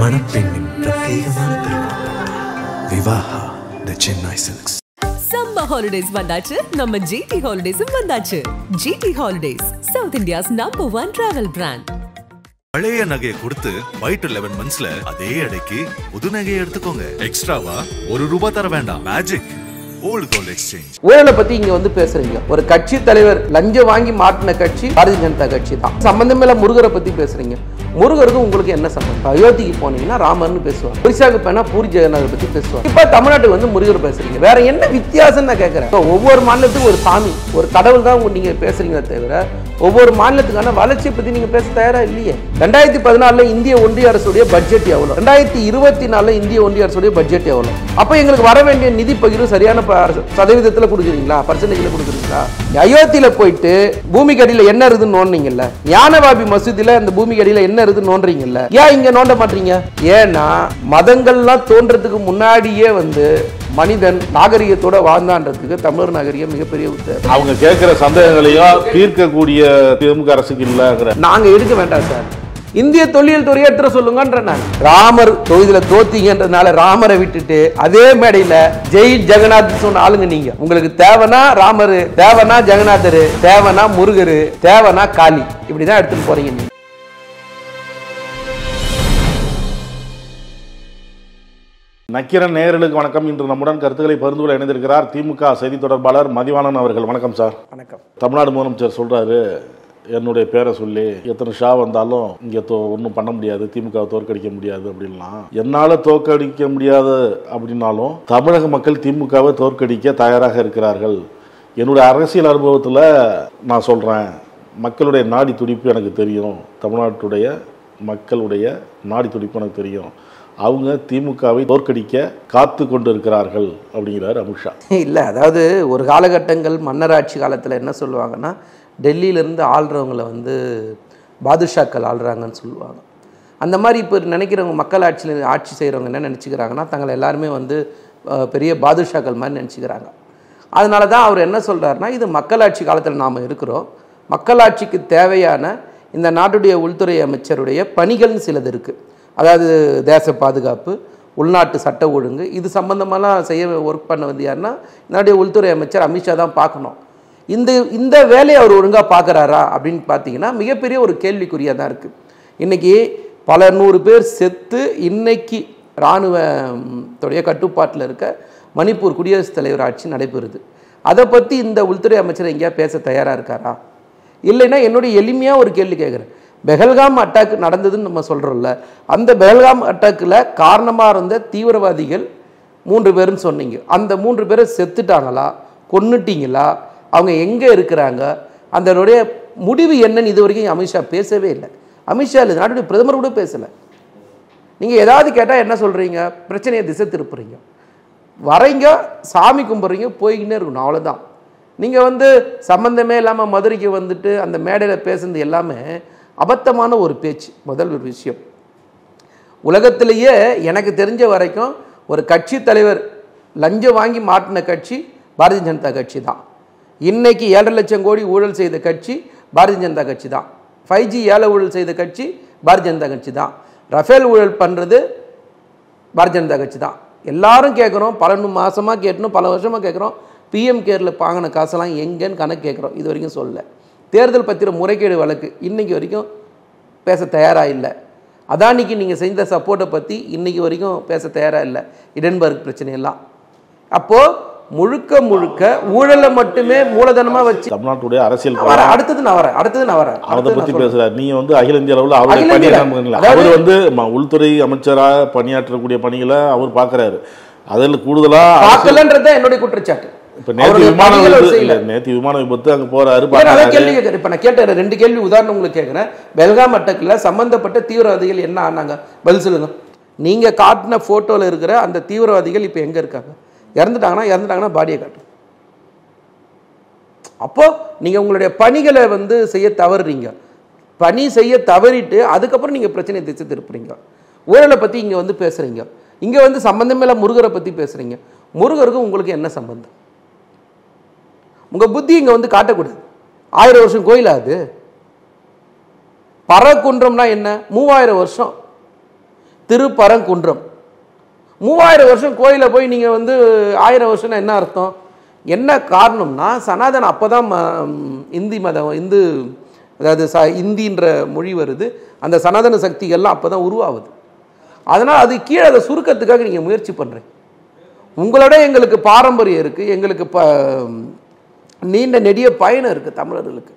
மணப்பெண்ணின் பிரத்யேகமான திருமணம் Vivaha the Chennai silks. Summer holidays வந்தாச்சு, நம்ம ஜிடி ஹாலிடேஸும் வந்தாச்சு. GT holidays, south India's #1 travel brand. பழைய நகையை கொடுத்து வைட் 11 மந்த்ஸ்ல அதே அடைக்கு புது நகையை எடுத்துக்கோங்க. எக்ஸ்ட்ராவா ₹1 தர வேண்டாம். Magic old gold exchange. ஊழலை பத்தி இங்க வந்து பேசுறீங்க. ஒரு கட்சி தலைவர் லஞ்சம் வாங்கி மாட்டின கட்சி பாரதிய ஜனதா கட்சி தான். சம்பந்தமே முருகரை பத்தி பேசுறீங்க. முருகருக்கு உங்களுக்கு என்ன சம்பந்தம்? அயோத்திக்கு போனீங்கன்னா ராமர்னு பேசுவாங்க, ஒரிசாவுக்கு போனா பூரி ஜெகநாதர் பத்தி பேசுவாங்க. இப்ப தமிழ்நாட்டுக்கு வந்து முருகர் பேசுறீங்க. வேற என்ன வித்தியாசம் நான் கேட்கிறேன். ஒவ்வொரு மாநிலத்துக்கும் ஒரு சாமி, ஒரு கடவுள் தான் நீங்க பேசுறீங்க தவிர ஒவ்வொரு மாநிலத்துக்கான வளர்ச்சியை பத்தி நீங்க பேச தயாரா இல்லையே. 2014 இந்திய ஒன்றிய அரசுடைய பட்ஜெட் எவ்வளவு? 2024 இந்திய ஒன்றிய அரசுடைய பட்ஜெட் எவ்வளவு? அப்ப எங்களுக்கு வர வேண்டிய நிதி பகிர்வு சரியான சதவீதத்தில் கொடுக்குறீங்களா? பர்சன்டேஜ்ல கொடுக்குறீங்களா? அயோத்தியில போயிட்டு பூமிக்கு அடியில என்ன இருக்குதுன்னு நோண்டீங்கல்ல, ஞானவாபி மசூதியில அந்த பூமிக்கு அடியில என்ன இருக்குதுன்னு நோண்டுறீங்கல்ல, ஏன் இங்க நோண்ட மாட்டீங்க? ஏன்னா மதங்கள்லாம் தோன்றதுக்கு முன்னாடியே வந்து மனிதன் நாகரிகத்தோட வாழ்ந்தான்றதுக்கு தமிழர் நாகரிகம் மிகப்பெரிய உத்தரவு. அவங்க கேட்கிற சந்தேகங்களையும் தீர்க்கக்கூடிய திமுக அரசுக்கு இல்ல. நாங்க எடுக்க வேண்டாம் சார். இந்திய தொழில் துறையை எடுத்து சொல்லுங்கன்ற நான். ராமர் தொகுதியில தோத்தீங்கன்றதுனால ராமரை விட்டுட்டு அதே மேடையில ஜெய் ஜெகநாத் சொன்ன ஆளுங்க நீங்க. உங்களுக்கு தேவனா ராமரு, தேவனா ஜெகநாதரு, தேவனா முருகரு, தேவனா காளி, இப்படிதான் எடுத்துட்டு போறீங்க நீங்க. நக்கீரன் நேயர்களுக்கு வணக்கம். இன்று நம்முடன் கருத்துக்களை பகிர்ந்து கொள்ள இணைந்திருக்கிறார் திமுக செய்தி தொடர்பாளர் மதிவாணன் அவர்கள். வணக்கம் சார். வணக்கம். தமிழ்நாடு முதலமைச்சர் சொல்றாரு, என்னுடைய பேரை சொல்லி எத்தனை ஷா வந்தாலும் இங்கே ஒன்றும் பண்ண முடியாது, திமுகவை தோற்கடிக்க முடியாது அப்படின்லாம். என்னால் தோற்கடிக்க முடியாது அப்படின்னாலும் தமிழக மக்கள் திமுகவை தோற்கடிக்க தயாராக இருக்கிறார்கள். என்னுடைய அரசியல் அனுபவத்தில் நான் சொல்கிறேன், மக்களுடைய நாடி துடிப்பு எனக்கு தெரியும், தமிழ்நாட்டுடைய மக்களுடைய நாடி துடிப்பு எனக்கு தெரியும். அவங்க திமுகவை தோற்கடிக்க காத்து கொண்டு இருக்கிறார்கள் அப்படிங்கிறார் அமித்ஷா. இல்லை, அதாவது ஒரு காலகட்டங்கள் மன்னராட்சி காலத்தில் என்ன சொல்லுவாங்கன்னா, டெல்லியிலேருந்து ஆள்றவங்களை வந்து பாதுஷாக்கள் ஆள்றாங்கன்னு சொல்லுவாங்க. அந்த மாதிரி இப்போ நினைக்கிறவங்க மக்கள் ஆட்சி செய்கிறவங்க என்ன நினச்சிக்கிறாங்கன்னா, தங்களை எல்லாருமே வந்து பெரிய பாதுஷாக்கள் மாதிரி நினச்சிக்கிறாங்க. அதனால தான் அவர் என்ன சொல்கிறாருன்னா, இது மக்களாட்சி காலத்தில் நாம் இருக்கிறோம், மக்களாட்சிக்கு தேவையான இந்த நாட்டுடைய உள்துறை அமைச்சருடைய பணிகள்னு சிலது இருக்குது. அதாவது தேச பாதுகாப்பு, உள்நாட்டு சட்ட ஒழுங்கு, இது சம்பந்தமெல்லாம் ஒர்க் பண்ண வந்து யாருன்னா என்னுடைய உள்துறை அமைச்சர் அமித்ஷா தான் பார்க்கணும். இந்த வேலையை அவர் ஒழுங்காக பார்க்குறாரா அப்படின்னு பார்த்தீங்கன்னா மிகப்பெரிய ஒரு கேள்விக்குறியாக தான் இருக்குது. இன்றைக்கி பல 100 பேர் செத்து இன்னைக்கு இராணுவத்துடைய கட்டுப்பாட்டில் இருக்க மணிப்பூர் குடியரசுத் தலைவர் ஆட்சி நடைபெறுது. அதை பற்றி இந்த உள்துறை அமைச்சர் எங்கேயா பேச தயாராக இருக்காரா? இல்லைன்னா என்னுடைய எளிமையாக ஒரு கேள்வி கேட்குறேன். பெஹல்காம் அட்டாக் நடந்ததுன்னு நம்ம சொல்கிறோம்ல, அந்த பெஹல்காம் அட்டாக்கில் காரணமாக இருந்த தீவிரவாதிகள் 3 பேருன்னு சொன்னீங்க. அந்த 3 பேரை செத்துட்டாங்களா, கொன்னுட்டீங்களா, அவங்க எங்கே இருக்கிறாங்க, அதனுடைய முடிவு என்னன்னு இது வரைக்கும் அமித்ஷா பேசவே இல்லை. அமித்ஷா இல்லை, நாட்டுடைய பிரதமர் கூட பேசலை. நீங்கள் ஏதாவது கேட்டால் என்ன சொல்கிறீங்க? பிரச்சனையை திசை திருப்புறீங்க, வரைங்க, சாமி கும்பிட்றீங்க, போய்கின்னே இருக்கணும், அவ்வளோதான். நீங்கள் வந்து சம்மந்தமே இல்லாமல் மதுரைக்கு வந்துட்டு அந்த மேடையில் பேசுனது எல்லாமே அபத்தமான ஒரு பேச்சு. முதல் ஒரு விஷயம், உலகத்திலேயே எனக்கு தெரிஞ்ச வரைக்கும் ஒரு கட்சி தலைவர் லஞ்சம் வாங்கி மாட்டின கட்சி பாரதிய ஜனதா கட்சி தான். இன்னைக்கு 7.5 லட்சம் கோடி ஊழல் செய்த கட்சி பாரதிய ஜனதா கட்சி தான். 5G ஏல ஊழல் செய்த கட்சி பாரதிய ஜனதா கட்சி தான். ரஃபேல் ஊழல் பண்ணுறது பாரதிய ஜனதா கட்சி தான். எல்லாரும் கேட்குறோம், பல மாதமாக கேட்கணும், பல வருஷமாக கேட்குறோம், PM கேரில் வாங்கின காசெல்லாம் எங்கேன்னு கணக்கு கேட்குறோம், இது வரைக்கும் சொல்லலை. தேர்தல் பத்திர முறைகேடு வழக்கு இன்றைக்கி வரைக்கும் பேச தயாராக இல்லை. அதானிக்கு நீங்கள் செஞ்ச சப்போர்ட்டை பற்றி இன்றைக்கி வரைக்கும் பேச தயாராக இல்லை, இடன்பர்க் பிரச்சனையெல்லாம். அப்போது முழுக்க ஊழலை மட்டுமே மூலதனமாக வச்சு தமிழ்நாட்டுடைய அரசியல் அடுத்தது நான் வரேன் அதை பற்றி பேசுகிறார். நீங்கள் வந்து அகில இந்திய அளவில் அவர் வந்து உள்துறை உள்துறை பணியாற்றக்கூடிய பணிகளை அவர் பார்க்குறாரு. அதில் கூடுதலாக பார்க்கலன்றத என்னுடைய குற்றச்சாட்டு. இப்போ நேற்று விமான விபத்து அங்கே போறாரு. இப்போ நான் கேட்டேன் 2 கேள்வி உதாரணம் உங்களுக்கு கேட்குறேன். பெல்காம் அட்டாக்கில் சம்பந்தப்பட்ட தீவிரவாதிகள் என்ன ஆனாங்க, பதில் சொல்லுங்க. நீங்கள் காட்டின ஃபோட்டோவில் இருக்கிற அந்த தீவிரவாதிகள் இப்போ எங்கே இருக்காங்க? இறந்துட்டாங்கன்னா பாடியை காட்டும். அப்போ நீங்கள் உங்களுடைய பணிகளை வந்து செய்ய தவறுறீங்க. பணி செய்ய தவறிட்டு அதுக்கப்புறம் நீங்கள் பிரச்சனையை திசை திருப்புறீங்க. ஊழலை பற்றி இங்கே வந்து பேசுகிறீங்க, இங்கே வந்து சம்பந்தமே முருகரை பற்றி பேசுகிறீங்க. முருகருக்கும் உங்களுக்கு என்ன சம்பந்தம்? உங்கள் புத்தி இங்கே வந்து காட்டக்கூடாது. 1000 வருஷம் கோயில் அது. பறக்குன்றம்னா என்ன? 3000 வருஷம். திருப்பரங்குன்றம் 3000 வருஷம் கோயிலை போய் நீங்கள் வந்து 1000 வருஷம்னா என்ன அர்த்தம்? என்ன காரணம்னா சனாதனம் அப்போ தான் இந்தி மதம் இந்து அதாவது இந்தின்ற மொழி வருது, அந்த சனாதன சக்திகள்லாம் அப்போ தான் உருவாகுது. அதனால் அது கீழே அதை சுருக்கத்துக்காக நீங்கள் முயற்சி பண்ணுறீங்க. உங்களோட எங்களுக்கு பாரம்பரியம் இருக்குது, எங்களுக்கு நீண்ட நெடிய பயணம் இருக்குது தமிழர்களுக்கு.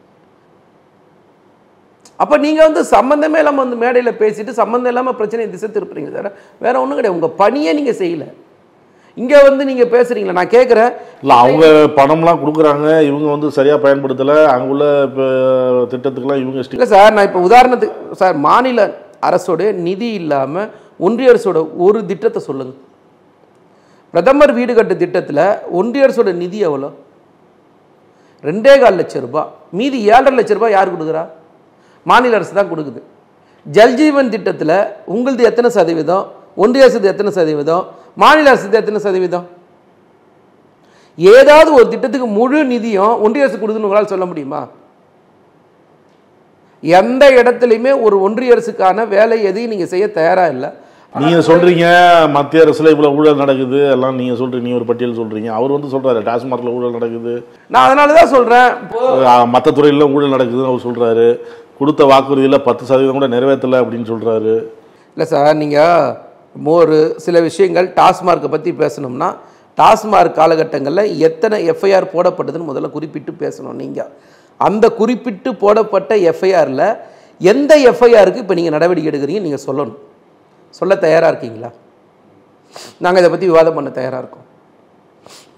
அப்போ நீங்கள் வந்து சம்மந்தமே இல்லாமல் வந்து மேடையில் பேசிட்டு சம்மந்தம் இல்லாமல் பிரச்சனையை திசை திருப்புறீங்க சார். வேற ஒன்றும் கிடையாது, உங்கள் பணியே நீங்கள் செய்யலை. இங்கே வந்து நீங்கள் பேசுகிறீங்களா? நான் கேட்குறேன். இல்லை, அவங்க பணம்லாம் கொடுக்குறாங்க, இவங்க வந்து சரியாக பயன்படுத்தலை, அங்கே உள்ள திட்டத்துக்கெல்லாம் இவங்க இல்லை சார். நான் இப்போ உதாரணத்துக்கு சார், மாநில அரசோட நிதி இல்லாமல் ஒன்றிய அரசோட ஒரு திட்டத்தை சொல்லுங்கள். பிரதமர் வீடு கட்டு திட்டத்தில் ஒன்றிய அரசோட நிதி எவ்வளோ? 2.25 லட்சம் ரூபாய். மீதி 7.5 லட்சம் ரூபாய் யார் கொடுக்குறா? மாநில அரசு தான் கொடுக்குது. ஜல்ஜீவன் திட்டத்தில் உங்களது எத்தனை சதவீதம், ஒன்றிய அரசு எத்தனை சதவீதம், மாநில அரசு எத்தனை சதவீதம்? ஏதாவது ஒரு திட்டத்துக்கு முழு நிதியும் ஒன்றிய அரசு கொடுக்குன்னு உங்களால் சொல்ல முடியுமா? எந்த இடத்துலையுமே ஒரு ஒன்றிய அரசுக்கான வேலை எதையும் நீங்கள் செய்ய தயாராக இல்லை. நீங்கள் சொல்கிறீங்க மத்திய அரசில் இவ்வளோ ஊழல் நடக்குது எல்லாம் நீங்கள் சொல்கிறீங்க, நீங்கள் ஒரு பட்டியல் சொல்கிறீங்க. அவர் வந்து சொல்கிறாரு டாஸ்மார்க்கில் ஊழல் நடக்குது, நான் அதனால தான் சொல்கிறேன். மற்ற துறையில் ஊழல் நடக்குதுன்னு அவர் சொல்கிறாரு. கொடுத்த வாக்குறுதியில் 10% கூட நிறைவேற்றலை அப்படின்னு சொல்கிறாரு. இல்லை சார், நீங்கள் ஒரு சில விஷயங்கள் டாஸ்மார்க்கை பற்றி பேசணும்னா டாஸ்மார்க் காலகட்டங்களில் எத்தனை எஃப்ஐஆர் போடப்பட்டதுன்னு முதல்ல குறிப்பிட்டு பேசணும். நீங்கள் அந்த குறிப்பிட்டு போடப்பட்ட எஃப்ஐஆரில் எந்த எஃப்ஐஆருக்கு இப்போ நீங்கள் நடவடிக்கை எடுக்கிறீங்க நீங்கள் சொல்லணும். சொல்ல தயாராக இருக்கீங்களா? நாங்கள் இதை பற்றி விவாதம் பண்ண தயாராக இருக்கோம்.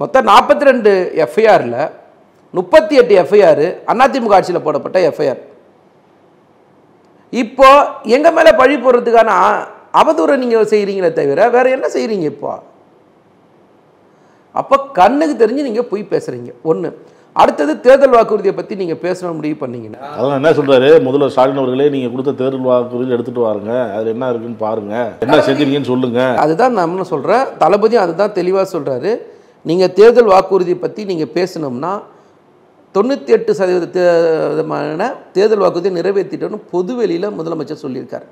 மொத்தம் 42 எஃப்ஐஆரில் 38 எஃப்ஐஆர் அதிமுக ஆட்சியில் போடப்பட்ட எஃப்ஐஆர். இப்போ எங்கள் மேலே பழி போடுறதுக்கான அவதூறை நீங்கள் செய்கிறீங்களே தவிர வேற என்ன செய்கிறீங்க? இப்போ அப்போ கண்ணுக்கு தெரிஞ்சு நீங்கள் போய் பேசுகிறீங்க. ஒன்று. அடுத்தது தேர்தல் வாக்குறுதியை பற்றி நீங்கள் பேசணும் முடிவு பண்ணீங்கன்னா அதான் என்ன சொல்கிறாரு முதல்வர் ஸ்டாலின் அவர்களே, நீங்கள் கொடுத்த தேர்தல் வாக்குறுதியில் எடுத்துகிட்டு வாருங்க, அதில் என்ன இருக்குன்னு பாருங்கள், என்ன செஞ்சீங்கன்னு சொல்லுங்கள். அதுதான் நான் என்ன சொல்கிறேன், தளபதியும் அதுதான் தெளிவாக சொல்கிறாரு. நீங்கள் தேர்தல் வாக்குறுதியை பற்றி நீங்கள் பேசணும்னா 98% தேர்தல் வாக்குறுதியை நிறைவேற்றிட்டோன்னு பொதுவெளியில் முதலமைச்சர் சொல்லியிருக்காரு.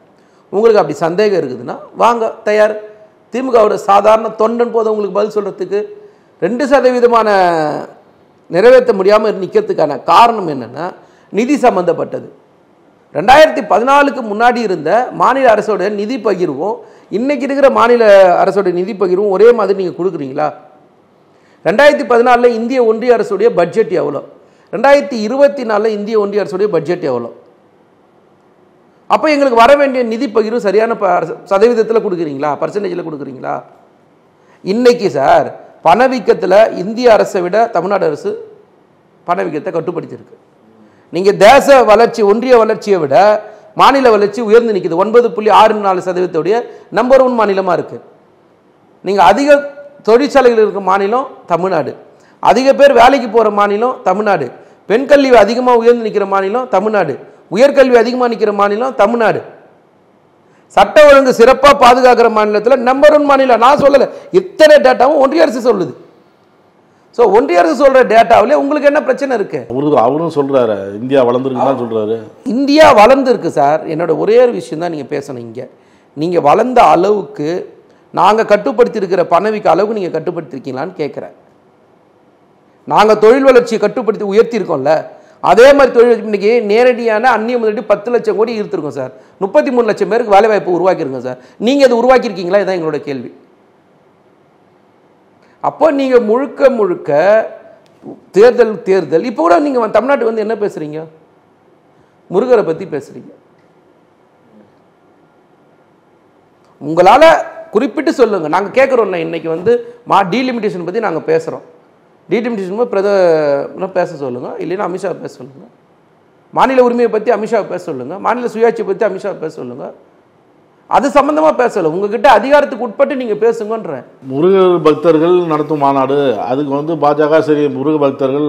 உங்களுக்கு அப்படி சந்தேகம் இருக்குதுன்னா வாங்க, தயார். திமுகவோட சாதாரண தொண்டன் போதும் உங்களுக்கு பதில் சொல்கிறதுக்கு. 2% நிறைவேற்ற முடியாமல் நிற்கிறதுக்கான காரணம் என்னென்னா நிதி சம்பந்தப்பட்டது. 2014க்கு முன்னாடி இருந்த மாநில அரசோட நிதி பகிர்வும் இன்றைக்கி இருக்கிற மாநில அரசோட நிதி பகிர்வும் ஒரே மாதிரி நீங்கள் கொடுக்குறீங்களா? 2014 இந்திய ஒன்றிய அரசுடைய பட்ஜெட் எவ்வளோ? 2024 இந்திய ஒன்றிய அரசுடைய பட்ஜெட் எவ்வளோ? அப்போ எங்களுக்கு வர வேண்டிய நிதி பகிர்வு சரியான சதவீதத்தில் கொடுக்குறீங்களா, பர்சன்டேஜில் கொடுக்குறீங்களா? இன்றைக்கி சார் பணவீக்கத்தில் இந்திய அரசை விட தமிழ்நாடு அரசு பணவீக்கத்தை கட்டுப்படுத்தியிருக்கு. நீங்கள் தேச வளர்ச்சி ஒன்றிய வளர்ச்சியை விட மாநில வளர்ச்சி உயர்ந்து நிற்குது. 9.64% நம்பர் 1 மாநிலமாக இருக்குது. நீங்கள் அதிக தொழிற்சாலைகள் இருக்கிற மாநிலம் தமிழ்நாடு, அதிக பேர் வேலைக்கு போகிற மாநிலம் தமிழ்நாடு, பெண் கல்வி அதிகமாக உயர்ந்து நிற்கிற மாநிலம் தமிழ்நாடு, உயர்கல்வி அதிகமாக நிற்கிற மாநிலம் தமிழ்நாடு, சட்ட ஒழுங்கு சிறப்பாக பாதுகாக்கிற மாநிலத்தில் நம்பர் 1 மாநிலம். நான் சொல்லலை, இத்தனை டேட்டாவும் ஒன்றிய அரசு சொல்லுது. ஸோ ஒன்றிய அரசு சொல்கிற டேட்டாவிலே உங்களுக்கு என்ன பிரச்சனை இருக்கு? அவரும் சொல்கிறாரு இந்தியா வளர்ந்துருக்குன்னு சொல்கிறாரு. இந்தியா வளர்ந்துருக்கு சார். என்னோட ஒரே ஒரு விஷயம் தான் நீங்கள் பேசணும். இங்கே நீங்கள் வளர்ந்த அளவுக்கு நாங்கள் கட்டுப்படுத்தியிருக்கிற பணவீக்க அளவுக்கு நீங்கள் கட்டுப்படுத்திருக்கீங்களான்னு கேட்குறேன். நாங்கள் தொழில் வளர்ச்சியை கட்டுப்படுத்தி உயர்த்தியிருக்கோம்ல, அதே மாதிரி தொழில் இன்னைக்கு நேரடியான அந்நிய முதலீடு 10 லட்சம் கோடி ஈர்த்திருக்கோம் சார். 33 லட்சம் பேருக்கு வேலை வாய்ப்பு உருவாக்கியிருக்கோம் சார். நீங்கள் அது உருவாக்கியிருக்கீங்களா? இதுதான் எங்களோட கேள்வி. அப்போ நீங்கள் முழுக்க தேர்தல் இப்போ கூட நீங்கள் தமிழ்நாட்டுக்கு வந்து என்ன பேசுகிறீங்க? முருகரை பற்றி பேசுகிறீங்க. உங்களால் குறிப்பிட்டு சொல்லுங்கள். நாங்கள் கேட்குறோம்ல, இன்றைக்கி வந்து டீலிமிட்டேஷன் பற்றி நாங்கள் பேசுகிறோம். டீலிமிட்டேஷன் பேச சொல்லுங்கள், இல்லைன்னா அமித்ஷா பேச சொல்லுங்கள். மாநில உரிமையை பற்றி அமித்ஷா பேச சொல்லுங்கள், மாநில சுயாட்சியை பற்றி அமித்ஷா பேச சொல்லுங்கள். அது சம்பந்தமாக பேசலை, உங்ககிட்ட அதிகாரத்துக்கு உட்பட்டு நீங்கள் பேசுங்கன்ற. முருக பக்தர்கள் நடத்தும் மாநாடு, அதுக்கு வந்து பாஜக சரி முருக பக்தர்கள்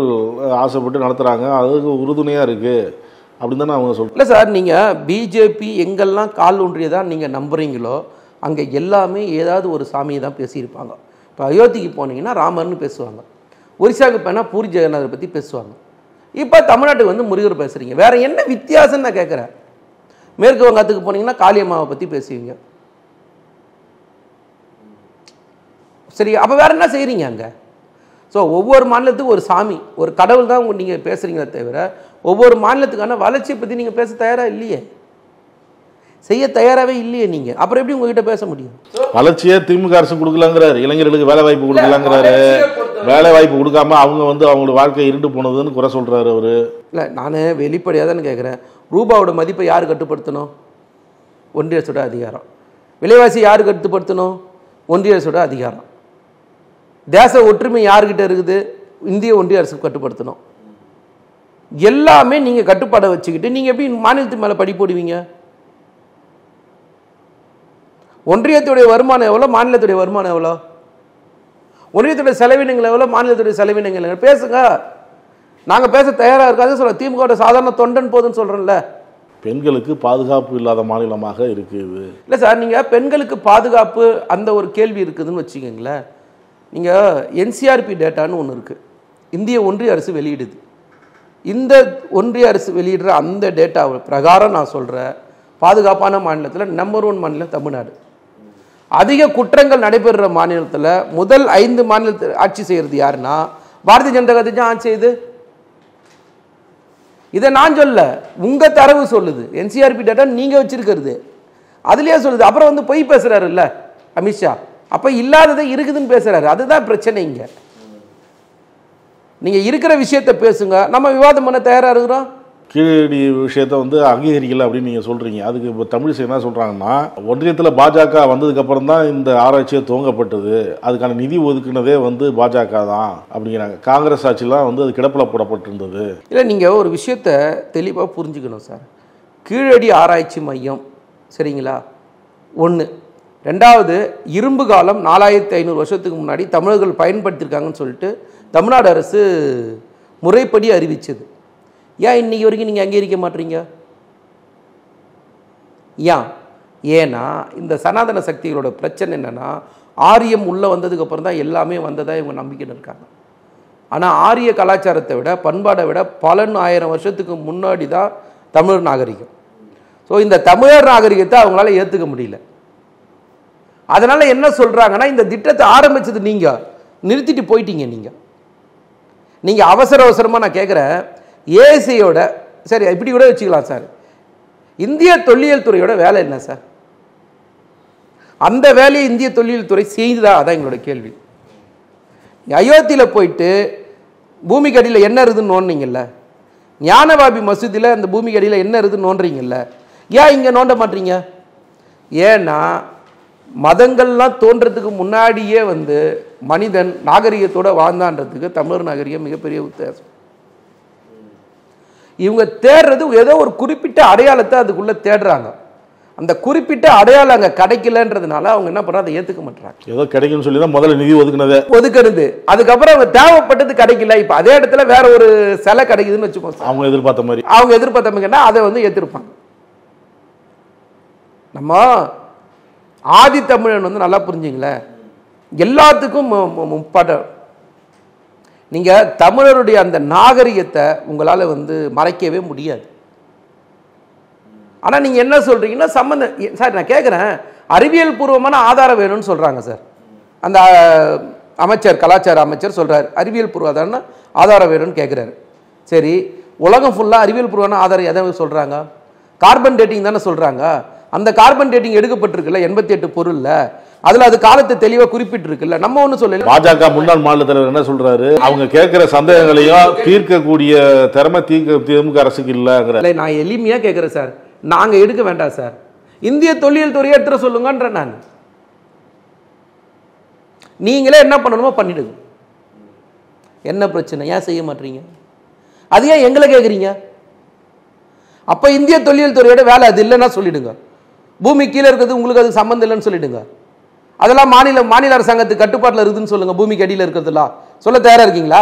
ஆசைப்பட்டு நடத்துகிறாங்க, அதுக்கு உறுதுணையாக இருக்குது அப்படின்னு தானே அவங்க சொல்கிறாங்க. இல்லை சார், நீங்கள் பிஜேபி எங்கெல்லாம் கால் ஒன்றியதான் நீங்கள் நம்புறீங்களோ அங்கே எல்லாமே ஏதாவது ஒரு சாமியை தான் பேசியிருப்பாங்க. இப்போ அயோத்திக்கு போனீங்கன்னா ராமர்னு பேசுவாங்க, ஒரிசாவுக்கு போனால் பூரி ஜெகநாதரை பற்றி பேசுவாங்க. இப்போ தமிழ்நாட்டுக்கு வந்து முருகர் பேசுகிறீங்க, வேறு என்ன வித்தியாசம்னு நான் கேட்குறேன். மேற்கு வங்கத்துக்கு போனீங்கன்னா காளியம்மாவை பற்றி பேசுவீங்க, சரி, அப்போ வேறு என்ன செய்கிறீங்க அங்கே? ஸோ ஒவ்வொரு மாநிலத்துக்கும் ஒரு சாமி, ஒரு கடவுள் தான் நீங்கள் பேசுகிறீங்களே தவிர ஒவ்வொரு மாநிலத்துக்கான வளர்ச்சியை பற்றி நீங்கள் பேச தயாராக இல்லையே, செய்ய தயாராகவே இல்லையே நீங்கள். அப்புறம் எப்படி உங்ககிட்ட பேச முடியும்? வளர்ச்சியே திமுக அரசு கொடுக்கலாங்கிறாரு, இளைஞர்களுக்கு வேலை வாய்ப்பு கொடுக்கலாங்கிறாரு. வேலை வாய்ப்பு கொடுக்காம அவங்க அவங்களோட வாழ்க்கை இருண்டு போனதுன்னு குறை சொல்கிறாரு அவர். இல்லை, நான் வெளிப்படையாக தானே கேட்குறேன். ரூபாவோட மதிப்பை யார் கட்டுப்படுத்தணும்? ஒன்றிய அரசோட அதிகாரம். விலைவாசி யார் கட்டுப்படுத்தணும்? ஒன்றிய அரசோட அதிகாரம். தேச ஒற்றுமை யார்கிட்ட இருக்குது? இந்திய ஒன்றிய அரசு கட்டுப்படுத்தணும். எல்லாமே நீங்கள் கட்டுப்பாடை வச்சுக்கிட்டு நீங்கள் எப்படி மாநிலத்து மேலே படி போடுவீங்க? ஒன்றியத்துடைய வருமானம் எவ்வளோ, மாநிலத்துடைய வருமானம் எவ்வளோ, ஒன்றியத்துடைய செலவினங்கள் எவ்வளோ, மாநிலத்துடைய செலவினங்கள் எவ்வளோ? பேசுங்க, நாங்கள் பேச தயாராக இருக்காது சொல்ல. திமுக சாதாரண தொண்டன் போதுன்னு சொல்கிறோம்ல. பெண்களுக்கு பாதுகாப்பு இல்லாத மாநிலமாக இருக்குது. இல்லை சார், நீங்கள் பெண்களுக்கு பாதுகாப்பு அந்த ஒரு கேள்வி இருக்குதுன்னு வச்சுக்கோங்களேன். நீங்கள் என்சிஆர்பி டேட்டான்னு ஒன்று இருக்குது, இந்திய ஒன்றிய அரசு வெளியிடுது. இந்த ஒன்றிய அரசு வெளியிடுற அந்த டேட்டா பிரகாரம் நான் சொல்கிறேன், பாதுகாப்பான மாநிலத்தில் நம்பர் 1 மாநிலம் தமிழ்நாடு. அதிக குற்றங்கள் நடைபெறுற மாநிலத்தில் முதல் 5 மாநிலத்தில் ஆட்சி செய்கிறது யாருன்னா பாரதிய ஜனதா கட்சி தான் ஆட்சி செய்யுது. இதை நான் சொல்ல, உங்கள் தரவு சொல்லுது. என்சிஆர்பி டேட்டா நீங்கள் வச்சிருக்கிறது அதுலேயே சொல்லுது. அப்புறம் பொய் பேசுகிறாரு இல்லை அமித்ஷா, அப்போ இல்லாததை இருக்குதுன்னு பேசுகிறாரு. அதுதான் பிரச்சனை. இங்கே நீங்கள் இருக்கிற விஷயத்தை பேசுங்க, நம்ம விவாதம் பண்ண தயாராக இருக்கிறோம். கீழடி விஷயத்தை அங்கீகரிக்கல அப்படின்னு நீங்கள் சொல்கிறீங்க. அதுக்கு இப்போ தமிழிசை என்ன சொல்கிறாங்கன்னா, ஒன்றியத்தில் பாஜக வந்ததுக்கப்புறம் தான் இந்த ஆராய்ச்சியை துவங்கப்பட்டது, அதுக்கான நிதி ஒதுக்குனதே பாஜக தான் அப்படிங்கிறாங்க. காங்கிரஸ் ஆட்சியெலாம் அது கிடப்பில் போடப்பட்டிருந்தது. இல்லை, நீங்கள் ஒரு விஷயத்தை தெளிவாக புரிஞ்சுக்கணும் சார். கீழடி ஆராய்ச்சி மையம் சரிங்களா, 1. 2வது, இரும்பு காலம் 4500 வருஷத்துக்கு முன்னாடி தமிழர்கள் பயன்படுத்தியிருக்காங்கன்னு சொல்லிட்டு தமிழ்நாடு அரசு முறைப்படி அறிவிச்சது. ஏன் இன்னைக்கு வரைக்கும் நீங்கள் அங்கீகரிக்க மாட்டீங்க? ஏன்னா இந்த சனாதன சக்திகளோட பிரச்சனை என்னென்னா, ஆரியம் உள்ளே வந்ததுக்கப்புறம் தான் எல்லாமே வந்ததாக இவங்க நம்பிக்கைன்னு இருக்காங்க. ஆனால் ஆரிய கலாச்சாரத்தை விட, பண்பாடை விட பல 1000 வருஷத்துக்கு முன்னாடி தான் தமிழர் நாகரிகம். ஸோ இந்த தமிழர் நாகரிகத்தை அவங்களால ஏற்றுக்க முடியல. அதனால் என்ன சொல்கிறாங்கன்னா, இந்த திட்டத்தை ஆரம்பித்தது நீங்கள் நிறுத்திட்டு போயிட்டீங்க. நீங்கள் அவசரமாக நான் கேட்குறேன், ஏசியோட சரி இப்படி கூட வச்சுக்கலாம் சார், இந்திய தொல்லியல் துறையோட வேலை என்ன சார்? அந்த வேலையை இந்திய தொல்லியல் துறை செய்ததா? அதான் எங்களோட கேள்வி. அயோத்தியில் போயிட்டு பூமிக்கு அடியில் என்ன இருக்குதுன்னு நோண்டிங்கல்ல, ஞானவாபி மசூதியில் அந்த பூமிக்கு அடியில் என்ன இருக்குதுன்னு நோண்டுறீங்கல்ல, ஏன் இங்கே நோண்ட மாட்டீங்க? ஏன்னா மதங்கள்லாம் தோன்றதுக்கு முன்னாடியே மனிதன் நாகரிகத்தோடு வாழ்ந்தான்றதுக்கு தமிழர் நாகரிகம் மிகப்பெரிய உத்தேசம். இவங்க தேடுறது ஏதோ ஒரு குறிப்பிட்ட அடையாளத்தை அதுக்குள்ளே தேடுறாங்க. அந்த குறிப்பிட்ட அடையாளம் அங்கே கிடைக்கலன்றதுனால அவங்க என்ன பண்ணுறாங்க, அதை ஏற்றுக்க மாட்டாங்க. ஏதோ கிடைக்குன்னு சொல்லி தான் முதல்ல நிதி ஒதுக்குறது. அதுக்கப்புறம் அவங்க தேவைப்பட்டது கிடைக்கல. இப்போ அதே இடத்துல வேற ஒரு சிலை கிடைக்குதுன்னு வச்சுக்கோங்க, அவங்க எதிர்பார்த்த மாதிரி அதை ஏற்றிருப்பாங்க. நம்ம ஆதி தமிழன் நல்லா புரிஞ்சுங்களேன், எல்லாத்துக்கும் முப்பாட்டம். நீங்கள் தமிழருடைய அந்த நாகரிகத்தை உங்களால் மறைக்கவே முடியாது. ஆனால் நீங்கள் என்ன சொல்கிறீங்கன்னா சம்பந்தம் சார், நான் கேட்குறேன், அறிவியல் பூர்வமான ஆதாரம் வேணும்னு சொல்கிறாங்க சார். அந்த அமைச்சர், கலாச்சார அமைச்சர் சொல்கிறார் அறிவியல் பூர்வமான ஆதாரம் வேணும்னு கேட்குறாரு. சரி, உலகம் ஃபுல்லாக அறிவியல் பூர்வமான ஆதாரம் எதை சொல்கிறாங்க? கார்பன் டேட்டிங் தானே சொல்கிறாங்க. அந்த கார்பன் டேட்டிங் எடுக்கப்பட்டிருக்குல்ல 88 பொருள்ல, அதுல அது காலத்தை தெளிவா குறிப்பிட்டிருக்குல்ல. நம்ம ஒண்ணு சொல்லல. பாஜக முன்னாள் மாநில தலைவர் என்ன சொல்றாரு, அவங்க கேட்கிற சந்தேகங்களையும் தீர்க்கக்கூடிய திறமை திமுக அரசுக்கு இல்லைங்கிற. நான் எளிமையா கேட்கிறேன் சார், நாங்க எடுக்க வேண்டாம் சார், இந்திய தொல்லியல் துறையை எடுத்துட சொல்லுங்கன்ற. நான் நீங்களே என்ன பண்ணணுமோ பண்ணிடுங்க. என்ன பிரச்சனை? ஏன் செய்ய மாட்டீங்க? அது ஏன் எங்களை கேட்குறீங்க? அப்ப இந்திய தொல்லியல் துறையோட வேலை அது இல்லைன்னா சொல்லிடுங்க. பூமி கீழே இருக்கிறது உங்களுக்கு அது சம்பந்தம் இல்லைன்னு சொல்லிடுங்க. அதெல்லாம் மாநில அரசாங்கத்துக்கு கட்டுப்பாட்டில் இருக்குதுன்னு சொல்லுங்க. பூமிக்கு அடியில் இருக்கிறதுலாம் சொல்ல தயாரா இருக்கீங்களா?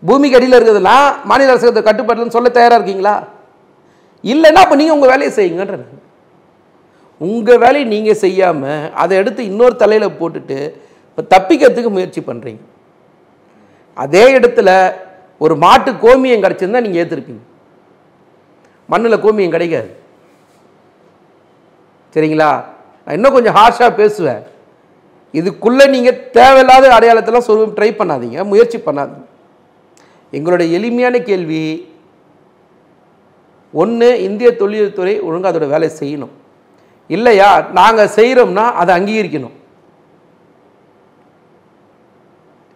பூமிக்கு அடியில் இருக்கிறதுலாம் மாநில அரசாங்கத்துக்கு கட்டுப்பாட்டில் சொல்ல தயாரா இருக்கீங்களா? இல்லைன்னா அப்ப நீங்க உங்க வேலையை செய்யுங்கன்ற. உங்க வேலையை நீங்க செய்யாம அதை எடுத்து இன்னொரு தலையில போட்டுட்டு தப்பிக்கிறதுக்கு முயற்சி பண்றீங்க. அதே இடத்துல ஒரு மாட்டு கோமியம் கிடைச்சிருந்தா நீங்க ஏத்திருப்பீங்க. மண்ணில் கோமியம் கிடைக்காது, சரிங்களா? நான் இன்னும் கொஞ்சம் ஹார்ஷாக பேசுவேன். இதுக்குள்ளே நீங்கள் தேவையில்லாத அடையாளத்தெல்லாம் சொல்ல ட்ரை பண்ணாதீங்க, முயற்சி பண்ணாதீங்க. எங்களுடைய எளிமையான கேள்வி, ஒன்று இந்திய தொழில்துறை ஒழுங்காக அதோட வேலை செய்யணும், இல்லையா நாங்கள் செய்கிறோம்னா அதை அங்கீகரிக்கணும்.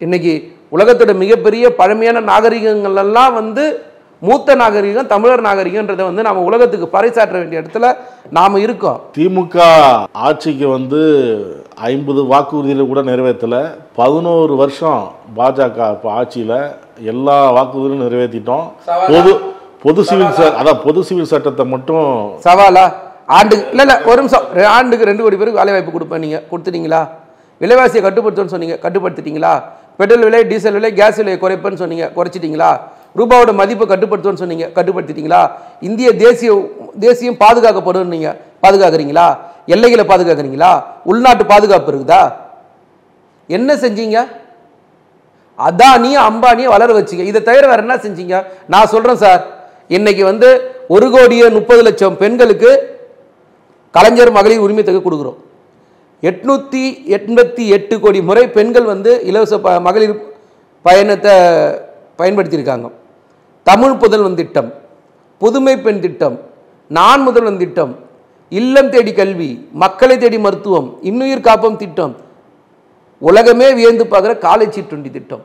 இன்னைக்கு உலகத்தோட மிகப்பெரிய பழமையான நாகரிகங்கள் எல்லாம் வந்து மூத்த நாகரிகம் தமிழர் நாகரிகன்றதை வந்து நம்ம உலகத்துக்கு பறைசாற்ற வேண்டிய இடத்துல நாம இருக்கோம். திமுக ஆட்சிக்கு வந்து 50 வாக்குறுதிகளை கூட நிறைவேற்றல. 11 வருஷம் பாஜக ஆட்சியில எல்லா வாக்குறுதிகளும் நிறைவேற்றிட்டோம். பொது சிவில் சட்டத்தை மட்டும் சவாலா ஆண்டுக்கு இல்ல ஒரு நிமிஷம், ஆண்டுக்கு 2 கோடி பேருக்கு வேலை வாய்ப்பு கொடுப்பேன், நீங்க கொடுத்துட்டீங்களா? விலைவாசியை கட்டுப்படுத்தணும்னு சொன்னீங்க, கட்டுப்படுத்திட்டீங்களா? பெட்ரோல் விலை, டீசல் விலை, கேஸ் விலையை குறைப்பேன்னு சொன்னீங்க, குறைச்சிட்டீங்களா? ரூபாவோட மதிப்பை கட்டுப்படுத்துன்னு சொன்னீங்க, கட்டுப்படுத்திட்டீங்களா? இந்திய தேசியம் பாதுகாக்கப்படும், நீங்க பாதுகாக்கிறீங்களா? எல்லைகளை பாதுகாக்கிறீங்களா? உள்நாட்டு பாதுகாப்பு இருக்குதா? என்ன செஞ்சீங்க? அதானியும் அம்பானியும் வளர வச்சிங்க. இதை தவிர வேற என்ன செஞ்சீங்க? நான் சொல்றேன் சார், இன்னைக்கு வந்து 1,30,00,000 பெண்களுக்கு கலைஞர் மகளிர் உரிமை தொகை கொடுக்குறோம். 888 கோடி முறை பெண்கள் வந்து இலவச மகளிர் பயணத்தை பயன்படுத்தியிருக்காங்க. தமிழ் புதல்வன் திட்டம், புதுமை பெண் திட்டம், நான் முதல்வன் திட்டம், இல்லம் தேடி கல்வி, மக்களை தேடி மருத்துவம், இன்னுயிர் காப்பம் திட்டம், உலகமே வியந்து பார்க்குற காலேஜ் சீட்டுண்டி திட்டம்,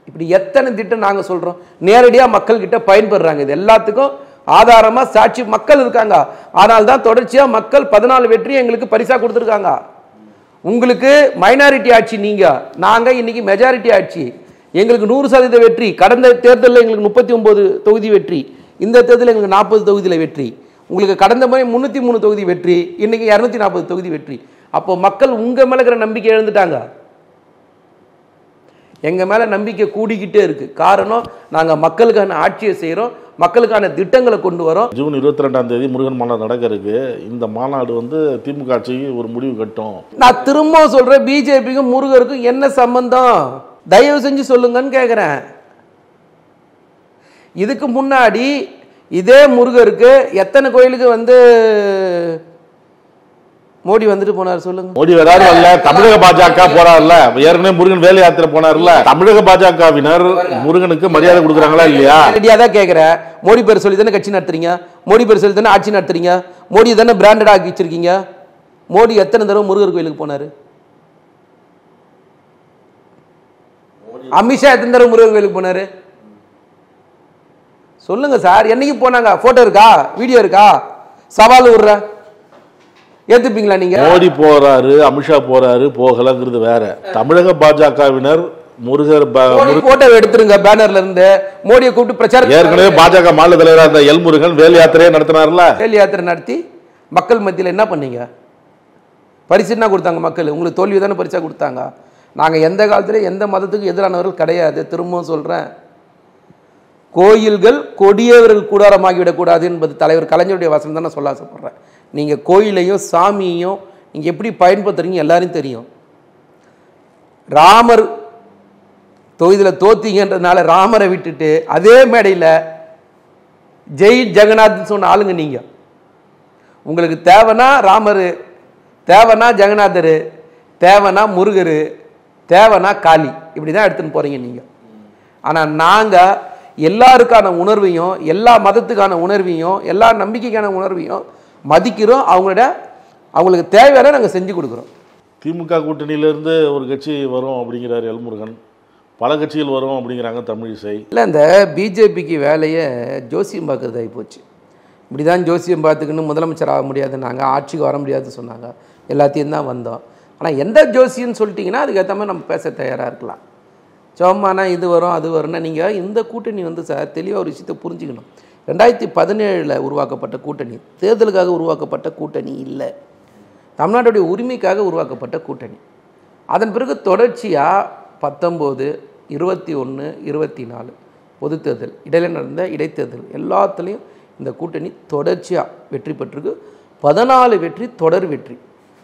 இப்படி எத்தனை திட்டம் நாங்கள் சொல்கிறோம். நேரடியாக மக்கள்கிட்ட பயன்படுறாங்க. இது எல்லாத்துக்கும் ஆதாரமாக சாட்சி மக்கள் இருக்காங்க. ஆனால் தான் தொடர்ச்சியாக மக்கள் 14 வெற்றி எங்களுக்கு பரிசாக கொடுத்துருக்காங்க. உங்களுக்கு மைனாரிட்டி ஆட்சி, நீங்கள் நாங்கள் இன்னைக்கு மெஜாரிட்டி ஆட்சி. எங்களுக்கு 100% வெற்றி. கடந்த தேர்தலில் எங்களுக்கு 39 தொகுதி வெற்றி, இந்த தேர்தலில் எங்களுக்கு 40 தொகுதியில் வெற்றி. உங்களுக்கு கடந்த முறை 303 தொகுதி வெற்றி, இன்னைக்கு 240 தொகுதி வெற்றி. அப்போ மக்கள் உங்கள் மேலே இருக்கிற நம்பிக்கை இழந்துட்டாங்க. எங்கள் மேலே நம்பிக்கை கூடிக்கிட்டே இருக்கு. காரணம், நாங்கள் மக்களுக்கான ஆட்சியை செய்கிறோம், மக்களுக்கான திட்டங்களை கொண்டு வரோம். ஜூன் 22ஆம் தேதி முருகன் மாநாடு நடக்க இருக்கு. இந்த மாநாடு வந்து திமுக ஆட்சிக்கு ஒரு முடிவு கட்டும். நான் திரும்ப சொல்றேன், பிஜேபிக்கும் முருகருக்கும் என்ன சம்பந்தம்? தயவு செஞ்சு சொல்லுங்கன்னு கேட்குறேன். இதுக்கு முன்னாடி இதே முருகருக்கு எத்தனை கோயிலுக்கு வந்து மோடி வந்துட்டு போனார் சொல்லுங்க? மோடி வராரு அல்ல, தமிழக பாஜக போறாருல்ல. ஏற்கனவே முருகன் வேலை யாத்திரை போனார்ல. தமிழக பாஜகவினர் முருகனுக்கு மரியாதை கொடுக்குறாங்களா இல்லையா? ரெடியா தான் கேட்கிறேன். மோடி பேர் சொல்லி தானே கட்சி நடத்துறீங்க, மோடி பேர் சொல்லி தானே ஆட்சி நடத்துறீங்க, மோடி தானே பிராண்டட் ஆக்கி வச்சிருக்கீங்க. மோடி எத்தனை தடவை முருகர் கோயிலுக்கு போனாரு? அமித்ஷா எத்தனை தடவை முருகர் கோயிலுக்கு போனாரு? சொல்லுங்க சார். என்னைக்கு போனாங்க? போட்டோ இருக்கா, வீடியோ இருக்கா? சவால் விடுற, ஏத்துப்பீங்களா நீங்க? மோடி போறாரு, அமித்ஷா போறாரு, போகலங்கிறது வேற. தமிழக பாஜகவினர் முருகர் போட்டோ எடுத்துருங்க பேனர்ல இருந்து. மோடியை கூப்பிட்டு பிரச்சாரம். ஏற்கனவே பாஜக மாநில தலைவராக இருந்த எல் முருகன் வேல் யாத்திரையை நடத்தினார்ல. வேல் யாத்திரை நடத்தி மக்கள் மத்தியில் என்ன பண்ணீங்க? பரிசு என்ன கொடுத்தாங்க மக்கள்? உங்களுக்கு தோல்வி தானே பரிசா கொடுத்தாங்க. நாங்கள் எந்த காலத்திலே எந்த மதத்துக்கு எதிரானவர்கள் கிடையாது. திரும்பவும் சொல்றேன், கோயில்கள் கொடியவர்கள் கூடாரமாகிவிடக்கூடாது என்பது தலைவர் கலைஞருடைய வசனம் தான் நான் சொல்ல ஆசைப்படுறேன். நீங்கள் கோயிலையும் சாமியையும் நீங்கள் எப்படி பயன்படுத்துறீங்க எல்லாரும் தெரியும். ராமர் தொகுதியில் தோத்தீங்கன்றதுனால ராமரை விட்டுட்டு அதே மேடையில் ஜெய் ஜெகநாத்னு சொன்ன ஆளுங்க நீங்கள். உங்களுக்கு தேவைன்னா ராமர், தேவைன்னா ஜெகநாதர், தேவைன்னா முருகர், தேவைன்னா காளி, இப்படி தான் எடுத்துன்னு போகிறீங்க நீங்கள். ஆனால் நாங்கள் எல்லாருக்கான உணர்வையும், எல்லா மதத்துக்கான உணர்வையும், எல்லா நம்பிக்கைக்கான உணர்வையும் மதிக்கிறோம். அவங்களுக்கு தேவையான நாங்கள் செஞ்சு கொடுக்குறோம். திமுக கூட்டணியிலேருந்து ஒரு கட்சி வரும் அப்படிங்கிறார் எல்முருகன். பல கட்சிகள் வரும் அப்படிங்கிறாங்க தமிழிசை. இல்லை, இந்த பிஜேபிக்கு வேலையை ஜோசியம் பார்க்குறதாகி போச்சு. இப்படி தான் ஜோசியம் பார்த்துக்குன்னு முதலமைச்சர் ஆக முடியாது, நாங்கள் ஆட்சிக்கு வர முடியாதுன்னு சொன்னாங்க. எல்லாத்தையும் தான் வந்தோம். ஆனால் எந்த ஜோசியன்னு சொல்லிட்டிங்கன்னா அதுக்கேற்ற மாதிரி நம்ம பேச தயாராக இருக்கலாம். சோமானா இது வரும் அது வரும்னா நீங்கள் இந்த கூட்டணி வந்து சார் தெளிவாக ஒரு விஷயத்தை புரிஞ்சுக்கணும். 2017 உருவாக்கப்பட்ட கூட்டணி தேர்தலுக்காக உருவாக்கப்பட்ட கூட்டணி இல்லை, தமிழ்நாட்டுடைய உரிமைக்காக உருவாக்கப்பட்ட கூட்டணி. அதன் பிறகு தொடர்ச்சியாக 19, 21, 24 பொது தேர்தல், இடையில நடந்த இடைத்தேர்தல் எல்லாத்துலேயும் இந்த கூட்டணி தொடர்ச்சியாக வெற்றி பெற்றிருக்கு. 14 வெற்றி தொடர் வெற்றி.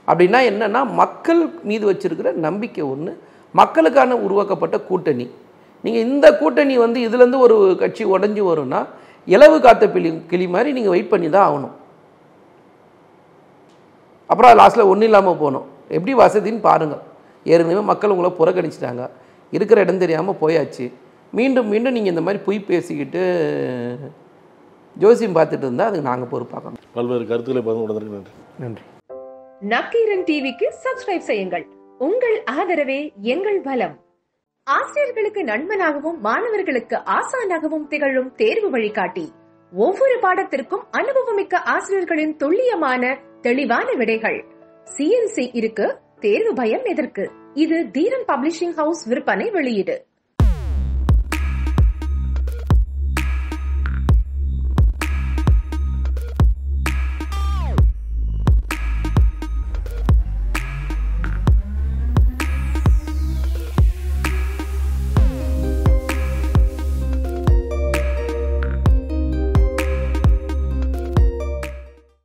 அப்படின்னா என்னென்னா, மக்கள் மீது வச்சிருக்கிற நம்பிக்கை ஒன்று, மக்களுக்கான உருவாக்கப்பட்ட கூட்டணி. நீங்கள் இந்த கூட்டணி வந்து இதுலேருந்து ஒரு கட்சி உடஞ்சி வரும்னா இலவு காத்த கிளி மாதிரி நீங்கள் வெயிட் பண்ணி தான் ஆகணும். அப்புறம் லாஸ்ட்டில் ஒன்றும் இல்லாமல் போனோம். எப்படி வசதின்னு பாருங்கள். ஏற்கனவே மக்கள் உங்களை புறக்கணிச்சிட்டாங்க, இருக்கிற இடம் தெரியாமல் போயாச்சு. மீண்டும் மீண்டும் நீங்கள் இந்த மாதிரி பொய் பேசிக்கிட்டு ஜோசியம் பார்த்துட்டு இருந்தால் அதுக்கு நாங்கள் பொறுப்பாக்கணும். பல்வேறு கருத்துக்களை பகிர்ந்து நன்றி. நன்றி. நக்கீரன் டிவிக்கு சப்ஸ்கிரைப் செய்யுங்கள். உங்கள் ஆதரவே எங்கள் பலம். ஆசிரியர்களுக்கு நண்பனாகவும் மாணவர்களுக்கு ஆசானாகவும் திகழும் தேர்வு வழிகாட்டி. ஒவ்வொரு பாடத்திற்கும் அனுபவமிக்க ஆசிரியர்களின் துல்லியமான தெளிவான விடைகள். CNC இருக்கு, தேர்வு பயம் எதற்கு? இது தீரன் பப்ளிஷிங் ஹவுஸ் விற்பனை வெளியீடு.